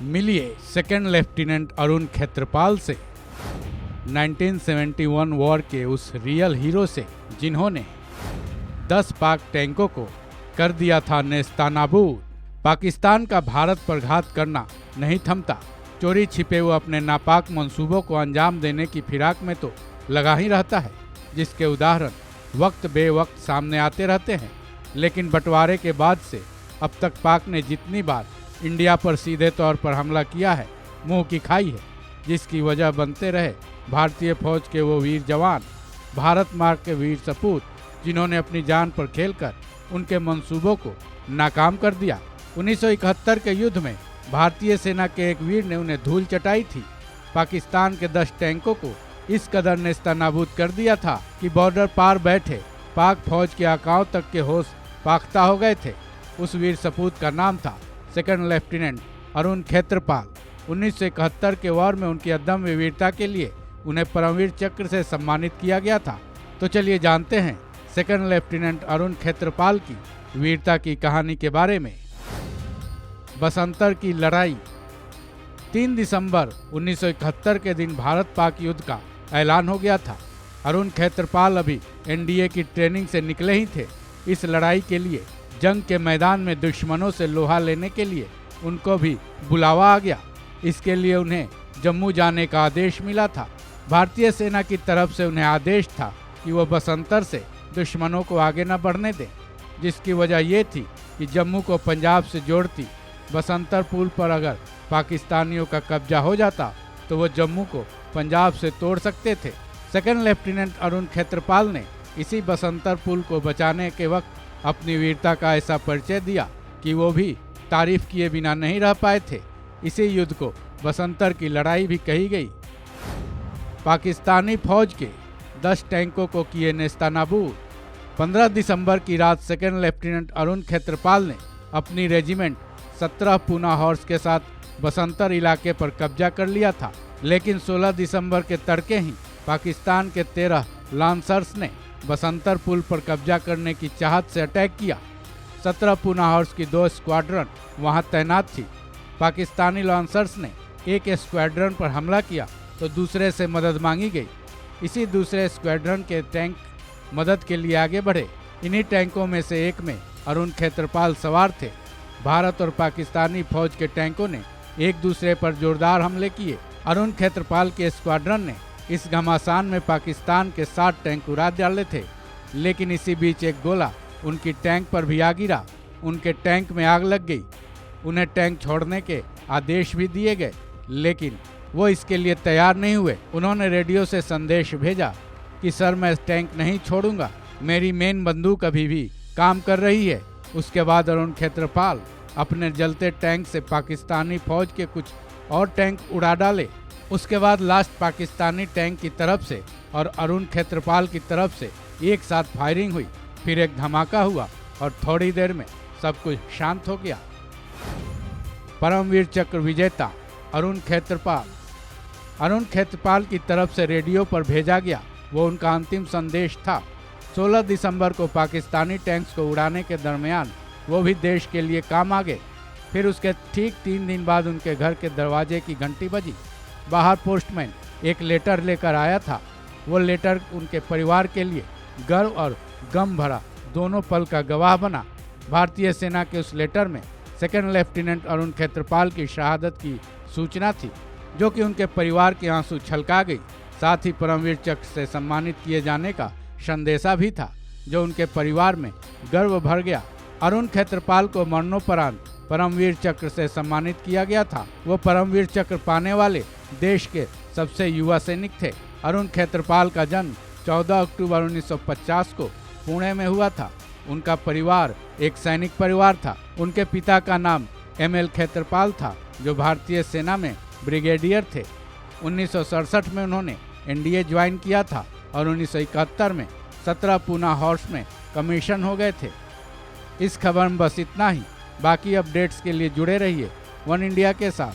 मिलिए second lieutenant Arun Khetrapal से, 1971 war के उस रियल हीरो से जिन्होंने 10 पाक टैंकों को कर दिया था नेस्तनाबूद। पाकिस्तान का भारत पर घात करना नहीं थमता, चोरी छिपे हुए अपने नापाक मंसूबों को अंजाम देने की फिराक में तो लगा ही रहता है, जिसके उदाहरण वक्त बेवक्त सामने आते रहते हैं। लेकिन बंटवारे के बाद से अब तक पाक ने जितनी बार इंडिया पर सीधे तौर पर हमला किया है, मुंह की खाई है, जिसकी वजह बनते रहे भारतीय फौज के वो वीर जवान, भारत मार्ग के वीर सपूत, जिन्होंने अपनी जान पर खेलकर उनके मंसूबों को नाकाम कर दिया। 1971 के युद्ध में भारतीय सेना के एक वीर ने उन्हें धूल चटाई थी। पाकिस्तान के 10 टैंकों को इस कदर नेस्तनाबूद कर दिया था कि बॉर्डर पार बैठे पाक फौज के आकाओं तक के होश पाख्ता हो गए थे। उस वीर सपूत का नाम था सेकंड लेफ्टिनेंट अरुण खेत्रपाल। 1971 के वॉर में उनकी अदम्य वीरता के लिए उन्हें परमवीर चक्र से सम्मानित किया गया था। तो चलिए जानते हैं सेकंड लेफ्टिनेंट अरुण खेत्रपाल की वीरता की कहानी के बारे में। बसंतर की लड़ाई। 3 दिसंबर 1971 के दिन भारत पाक युद्ध का ऐलान हो गया था। अरुण खेत्रपाल अभी एनडीए की ट्रेनिंग से निकले ही थे। इस लड़ाई के लिए जंग के मैदान में दुश्मनों से लोहा लेने के लिए उनको भी बुलावा आ गया। इसके लिए उन्हें जम्मू जाने का आदेश मिला था। भारतीय सेना की तरफ से उन्हें आदेश था कि वो बसंतर से दुश्मनों को आगे न बढ़ने दें, जिसकी वजह ये थी कि जम्मू को पंजाब से जोड़ती बसंतर पुल पर अगर पाकिस्तानियों का कब्जा हो जाता तो वो जम्मू को पंजाब से तोड़ सकते थे। सेकंड लेफ्टिनेंट अरुण खेत्रपाल ने इसी बसंतर पुल को बचाने के वक्त अपनी वीरता का ऐसा परिचय दिया कि वो भी तारीफ किए बिना नहीं रह पाए थे। इसी युद्ध को बसंतर की लड़ाई भी कही गई। पाकिस्तानी फौज के 10 टैंकों को किए नेस्तनाबूद। 15 दिसंबर की रात सेकंड लेफ्टिनेंट अरुण खेत्रपाल ने अपनी रेजिमेंट 17 पूना हॉर्स के साथ बसंतर इलाके पर कब्जा कर लिया था। लेकिन 16 दिसंबर के तड़के ही पाकिस्तान के 13 लांसर्स ने बसंतर पुल पर कब्जा करने की चाहत से अटैक किया। 17 पूना हॉर्स की 2 स्क्वाड्रन वहां तैनात थी। पाकिस्तानी लांसर्स ने एक स्क्वाड्रन पर हमला किया तो दूसरे से मदद मांगी गई। इसी दूसरे स्क्वाड्रन के टैंक मदद के लिए आगे बढ़े। इन्हीं टैंकों में से एक में अरुण खेत्रपाल सवार थे। भारत और पाकिस्तानी फौज के टैंकों ने एक दूसरे पर जोरदार हमले किए। अरुण खेत्रपाल के स्क्वाड्रन ने इस घमासान में पाकिस्तान के 60 टैंक उड़ा डाले थे। लेकिन इसी बीच एक गोला उनकी टैंक पर भी आ गिरा। उनके टैंक में आग लग गई। उन्हें टैंक छोड़ने के आदेश भी दिए गए, लेकिन वो इसके लिए तैयार नहीं हुए। उन्होंने रेडियो से संदेश भेजा कि सर, मैं टैंक नहीं छोड़ूंगा, मेरी मेन बंदूक अभी भी काम कर रही है। उसके बाद अरुण खेत्रपाल अपने जलते टैंक से पाकिस्तानी फौज के कुछ और टैंक उड़ा डाले। उसके बाद लास्ट पाकिस्तानी टैंक की तरफ से और अरुण खेत्रपाल की तरफ से एक साथ फायरिंग हुई। फिर एक धमाका हुआ और थोड़ी देर में सब कुछ शांत हो गया। परमवीर चक्र विजेता अरुण खेत्रपाल। अरुण खेत्रपाल की तरफ से रेडियो पर भेजा गया वो उनका अंतिम संदेश था। 16 दिसंबर को पाकिस्तानी टैंक्स को उड़ाने के दरमियान वो भी देश के लिए काम आ गए। फिर उसके ठीक 3 दिन बाद उनके घर के दरवाजे की घंटी बजी। बाहर पोस्टमैन एक लेटर लेकर आया था। वो लेटर उनके परिवार के लिए गर्व और गम भरा दोनों पल का गवाह बना। भारतीय सेना के उस लेटर में सेकंड लेफ्टिनेंट अरुण खेत्रपाल की शहादत की सूचना थी, जो कि उनके परिवार के आंसू छलका गई। साथ ही परमवीर चक्र से सम्मानित किए जाने का संदेशा भी था, जो उनके परिवार में गर्व भर गया। अरुण खेत्रपाल को मरणोपरांत परमवीर चक्र से सम्मानित किया गया था। वो परमवीर चक्र पाने वाले देश के सबसे युवा सैनिक थे। अरुण खेत्रपाल का जन्म 14 अक्टूबर 1950 को पुणे में हुआ था। उनका परिवार एक सैनिक परिवार था। उनके पिता का नाम एमएल खेत्रपाल था, जो भारतीय सेना में ब्रिगेडियर थे। 1967 में उन्होंने एनडीए ज्वाइन किया था और 1971 में 17 पूना हॉर्स में कमीशन हो गए थे। इस खबर में बस इतना ही। बाकी अपडेट्स के लिए जुड़े रहिए वन इंडिया के साथ।